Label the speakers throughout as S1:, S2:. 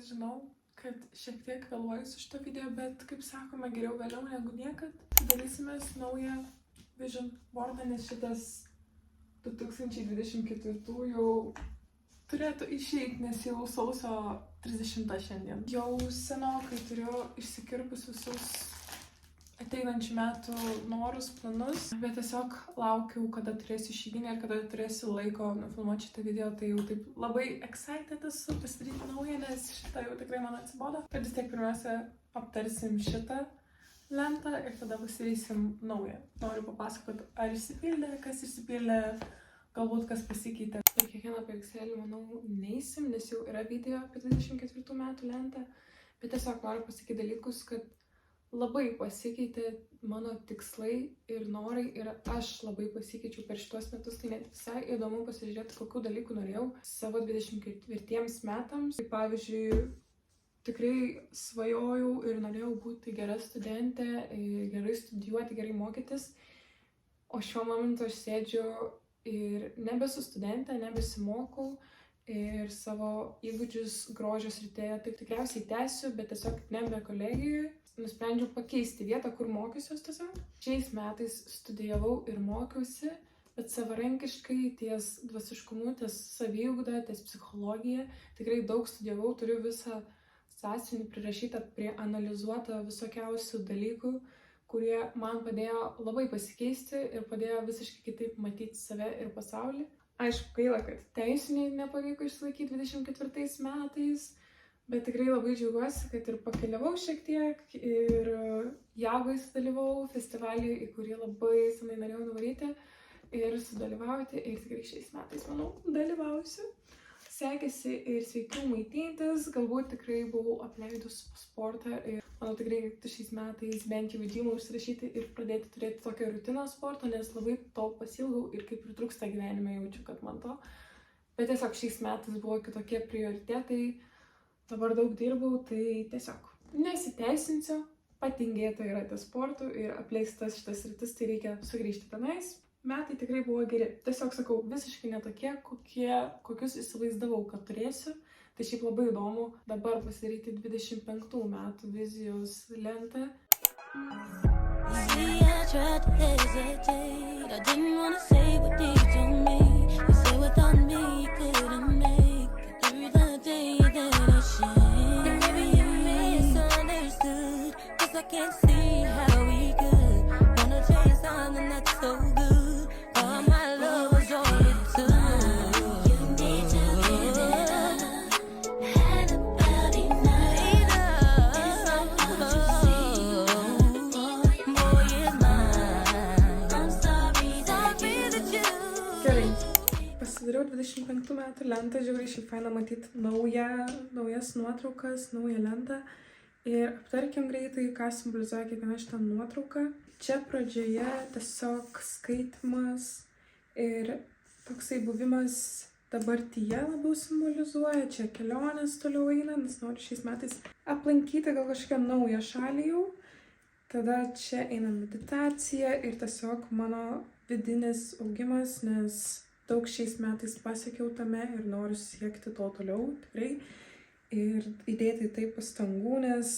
S1: žinau, kad šiek tiek vėluoju su šito video, bet kaip sakoma, geriau vėliau negu niekad. Darysimės naują vision boardą, nes šitas 2024 jau turėtų išeiti, nes jau sausio 30 šiandien. Jau senokai turiu išsikirpus visus ateinančių metų norus, planus, bet tiesiog laukiau, kada turėsiu išeiginę ir kada turėsiu laiko nufilmuoti šitą video, tai jau taip labai excited esu pasidaryti naują, nes šitą jau tikrai man atsibodo. Bet vis tiek pirmiausia aptarsim šitą lentą ir tada pasidarysim naują. Noriu papasakoti, ar išsipildė, kas išsipildė, galbūt kas pasikeitė. Ir kiekvieną paveikslėlį, manau, neįsim, nes jau yra video apie 24 metų lentą, bet tiesiog noriu pasakyti dalykus, kad labai pasikeitė mano tikslai ir norai ir aš labai pasikeičiau per šitos metus, tai net visai įdomu pasižiūrėti, kokių dalykų norėjau savo 24 metams. Tai pavyzdžiui, tikrai svajojau ir norėjau būti gera studentė, gerai studijuoti, gerai mokytis, o šiuo momentu aš sėdžiu ir nebesu studentė, nebesimokau ir savo įgūdžius grožio srityje taip tikriausiai tęsiu, bet tiesiog nebe kolegijoje. Nusprendžiau pakeisti vietą, kur mokysiuos tiesiog. Šiais metais studijavau ir mokiausi, bet savarankiškai ties dvasiškumu, ties saviugda, ties psichologija. Tikrai daug studijavau, turiu visą sąsiuvinį prirašytą, analizuotą visokiausių dalykų, kurie man padėjo labai pasikeisti ir padėjo visiškai kitaip matyti save ir pasaulį. Aišku, gaila, kad teisiniai nepavyko išsilaikyti 24 metais, bet tikrai labai džiaugiuosi, kad ir pakeliavau šiek tiek ir Jagais dalyvau festivalį, į kurį labai senai norėjau nuvaryti ir sudalyvauti ir tikrai šiais metais, manau, dalyvausiu. Sekėsi ir sveikiau maitintis, galbūt tikrai buvau apleidus sportą ir manau tikrai šiais metais bent jau įdėjimų užsirašyti ir pradėti turėti tokią rutiną sporto, nes labai to pasilgau ir kaip ir trūksta gyvenime, jaučiu, kad man to. Bet tiesiog šiais metais buvo kitokie prioritetai. Dabar daug dirbau, tai tiesiog nesiteisinsiu, patingėta yra ties sportu ir apleistas šitas rytis, tai reikia sugrįžti tenais. Metai tikrai buvo geri. Tiesiog sakau, visiškai netokie, kokius įsivaizdavau, kad turėsiu. Tai šiaip labai įdomu dabar pasidaryti 25 metų vizijos lentą. Pasidariau 25 metų lentą, žiauriai šiaip faina matyti naujas nuotraukas, naują lentą. Ir aptarkim greitai, ką simbolizuoja kiekviena šitą nuotrauką. Čia pradžioje tiesiog skaitimas ir toksai buvimas dabartyje labiau simbolizuoja. Čia kelionės toliau eina, nes noriu šiais metais aplankyti gal kažkokią naują šalį jau. Tada čia eina meditacija ir tiesiog mano vidinis augimas, nes daug šiais metais pasiekiau tame ir noriu siekti to toliau, tikrai. Ir įdėti tai pastangų, nes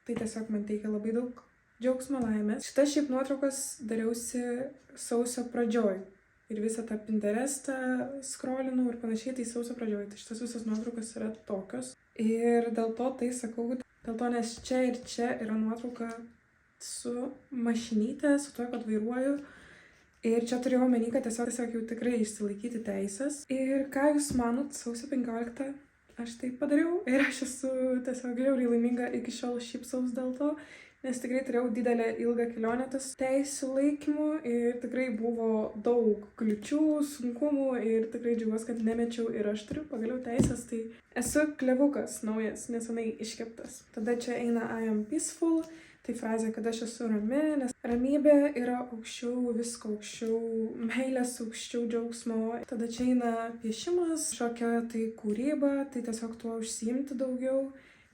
S1: tai tiesiog man teikia labai daug džiaugsmo, laimės. Šitas šiaip nuotraukas dariausi sausio pradžioj. Ir visą tą Pinterestą scrollinau ir panašiai, tai sausio pradžioj. Tai šitas visas nuotraukas yra tokios. Ir dėl to tai sakau, dėl to, nes čia ir čia yra nuotrauka su mašinyte, su to, kad vairuoju. Ir čia turėjau omeny, kad tiesiog jau tikrai išsilaikyti teisės. Ir ką jūs manot, sausio 15 aš tai padariau ir aš esu tiesiog žiauriai laiminga, iki šiol šypsaus dėl to, nes tikrai turėjau didelę ilgą kelionę tas teisių laikymų ir tikrai buvo daug kliučių, sunkumų ir tikrai džiaugiuosi, kad nemečiau ir aš turiu pagaliau teisės, tai esu klevukas naujas, nesenai iškeptas. Tada čia eina I am peaceful. Tai frazė, kad aš esu rami, nes ramybė yra aukščiau, visko aukščiau, meilės aukščiau džiaugsmo. Tada čia eina piešimas, šokia tai kūryba, tai tiesiog tuo užsiimti daugiau.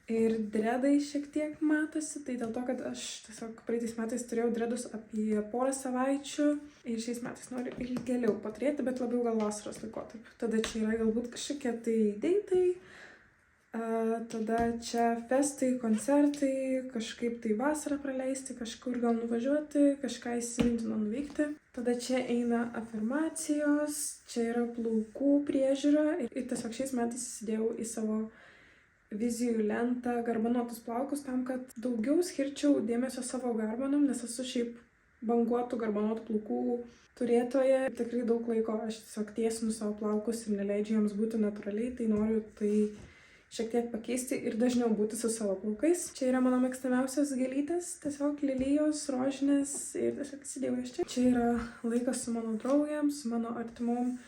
S1: Ir dredai šiek tiek matosi, tai dėl to, kad aš tiesiog praeitais metais turėjau dredus apie porą savaičių. Ir šiais metais noriu ilgėliau paturėti, bet labiau gal vasaros laikotarpiu. Tada čia yra galbūt kažkokie tai deitai. Tada čia festai, koncertai, kažkaip tai vasarą praleisti, kažkur gal nuvažiuoti, kažką įsimintino nuveikti. Tada čia eina afirmacijos, čia yra plaukų priežiūra ir tiesiog šiais metais įsidėjau į savo vizijų lentą garbanotus plaukus tam, kad daugiau skirčiau dėmesio savo garbanom, nes esu šiaip banguotų garbanotų plaukų turėtoja. Tikrai daug laiko aš tiesiog tiesinu savo plaukus ir neleidžiu jiems būti natūraliai, tai noriu tai šiek tiek pakeisti ir dažniau būti su savo plaukais. Čia yra mano mėgstamiausios gėlytės, tiesiog lilijos, rožinės ir tiesiog įsidėjau jas čia. Čia yra laikas su mano draugėm, su mano artimom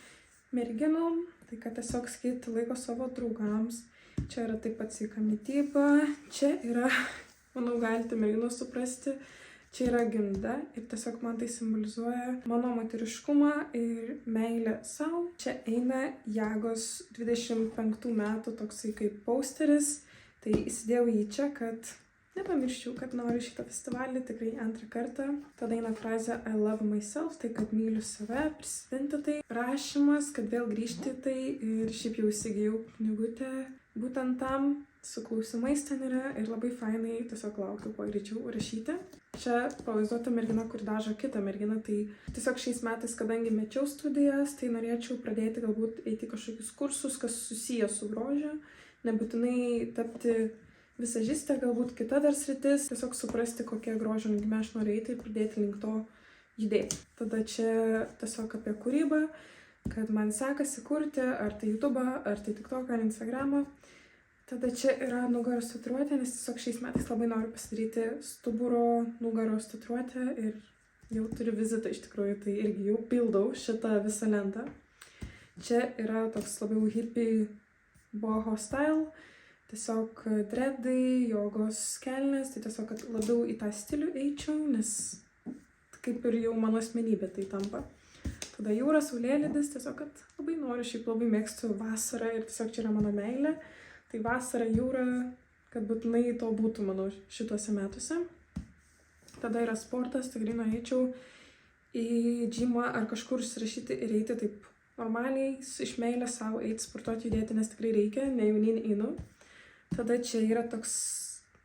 S1: merginom, tai kad tiesiog skirti laiko savo draugams. Čia yra taip pat sveika mityba, čia yra, manau, galite merginos suprasti, čia yra gimda ir tiesiog man tai simbolizuoja mano moteriškumą ir meilę savo. Čia eina Jagos 25 metų toksai kaip posteris, tai įsidėjau jį čia, kad nepamirščiau, kad noriu šitą festivalį tikrai antrą kartą. Tada eina frazė I love myself, tai kad myliu save, prisiminti tai. Rašymas, kad vėl grįžti tai ir šiaip jau įsigijau knygutę būtent tam, su klausimais ten yra ir labai fainai, tiesiog laukiu kuo greičiau rašyti. Čia pavaizduota mergina, kur dažo kitą merginą, tai tiesiog šiais metais, kadangi mečiau studijas, tai norėčiau pradėti galbūt eiti kažkokius kursus, kas susiję su grožiu, nebūtinai tapti visažistė, galbūt kita dar sritis, tiesiog suprasti, kokie grožio linkme aš noriu eiti ir pradėti link to judėti. Tada čia tiesiog apie kūrybą, kad man sekasi kurti, ar tai YouTube, ar tai TikTok, ar Instagramą. Tada čia yra nugaros tatuiruotė, nes tiesiog šiais metais labai noriu pasidaryti stuburo nugaros tatuiruotę ir jau turiu vizitą iš tikrųjų, tai irgi jau pildau šitą visą lentą. Čia yra toks labiau hippie boho style, tiesiog dreadai, jogos kelnės, tai tiesiog kad labiau į tą stilių eičiau, nes kaip ir jau mano asmenybė tai tampa. Tada jūra, saulėlydis, tiesiog kad labai noriu, šiaip labai mėgstu vasarą ir tiesiog čia yra mano meilė. Tai vasara, jūra, kad būtinai to būtų, manau, šituose metuose. Tada yra sportas, tikrai norėčiau į džimą ar kažkur užsirašyti ir eiti taip normaliai, iš meilės savo eiti sportuoti, judėti, nes tikrai reikia, ne jaunin einu. Tada čia yra toks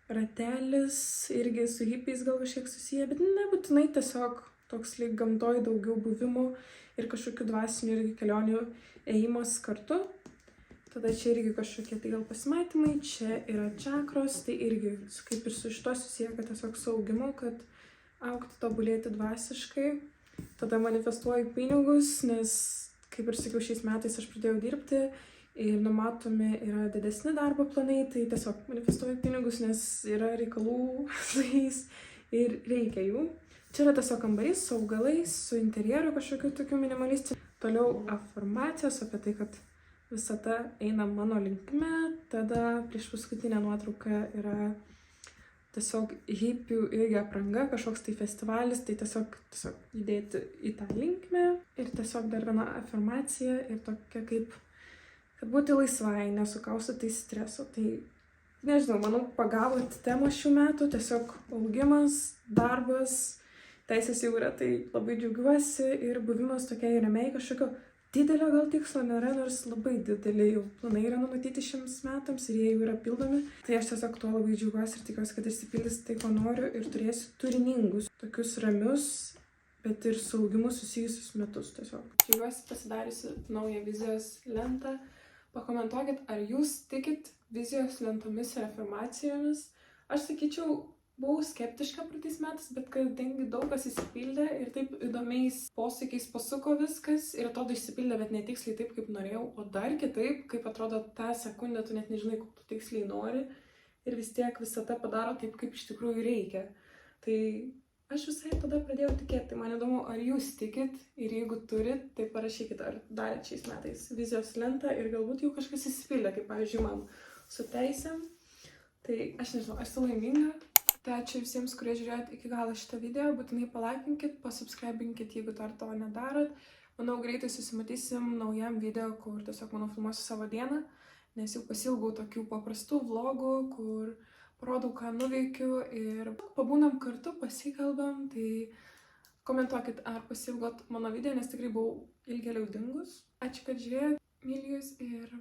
S1: ratelis, irgi su hippiais gal kažkiek susiję, bet nebūtinai tiesiog toks lyg gamtoj daugiau buvimo ir kažkokių dvasinių irgi kelionių ėjimas kartu. Tada čia irgi kažkokie tai gal pasimatymai, čia yra čakros, tai irgi kaip ir su šito susiję, kad tiesiog su augimu, kad augti, tobulėti dvasiškai. Tada manifestuoju pinigus, nes, kaip ir sakiau, šiais metais aš pradėjau dirbti ir numatomi yra didesni darbo planai, tai tiesiog manifestuoju pinigus, nes yra reikalų su jais ir reikia jų. Čia yra tiesiog kambarys su augalais, su interjeru kažkokiu tokiu minimalistišku. Toliau afirmacijos apie tai, kad visata eina mano linkme. Tada prieš paskutinę nuotrauką yra tiesiog hipių irgi apranga, kažkoks tai festivalis, tai tiesiog judėti į tą linkmę. Ir tiesiog dar viena afirmacija ir tokia kaip, kad būti laisvai, nesukaustyti streso. Tai nežinau, manau, pagavot temą šių metų, tiesiog augimas, darbas, teisės jau yra, tai labai džiaugiuosi ir buvimas tokiai ramiai kažkokio didelio gal tikslo nėra, nors labai dideli jau planai yra numatyti šiems metams ir jie jau yra pildomi. Tai aš tiesiog tuo labai džiaugiuosi ir tikiuosi, kad išsipildys tai, ko noriu ir turėsiu turiningus, tokius ramius, bet ir su augimu susijusius metus tiesiog. Džiaugiuosi pasidariusi naują vizijos lentą. Pakomentuokit, ar jūs tikit vizijos lentomis ir afirmacijomis. Aš sakyčiau, buvau skeptiška praeitais metais, bet kadangi daug kas įsipildė ir taip įdomiais posakiais pasuko viskas ir atrodo išsipildė, bet netiksliai taip, kaip norėjau, o dar kitaip, kaip atrodo tą sekundę, tu net nežinai, ko tu tiksliai nori ir vis tiek visata padaro taip, kaip iš tikrųjų reikia. Tai aš visai tada pradėjau tikėti, tai man įdomu, ar jūs tikit ir jeigu turit, tai parašykit, ar darėt šiais metais vizijos lentą ir galbūt jau kažkas įsipildė, kaip pavyzdžiui man su teisėm. Tai aš nežinau, aš esu laiminga. Tai ačiū visiems, kurie žiūrėjot iki galo šitą video, būtinai palaikinkit, pasubscribinkit, jeigu dar to nedarot. Manau, greitai susimatysim naujam video, kur tiesiog manau filmuosiu savo dieną, nes jau pasilgau tokių paprastų vlogų, kur parodau, ką nuveikiu ir pabūnam kartu, pasikalbam, tai komentuokit, ar pasilgot mano video, nes tikrai buvau ilgėliau dingus. Ačiū, kad žiūrėjot, myliu jūs ir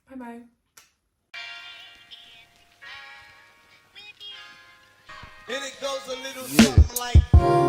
S1: bye bye.
S2: And it goes a little something like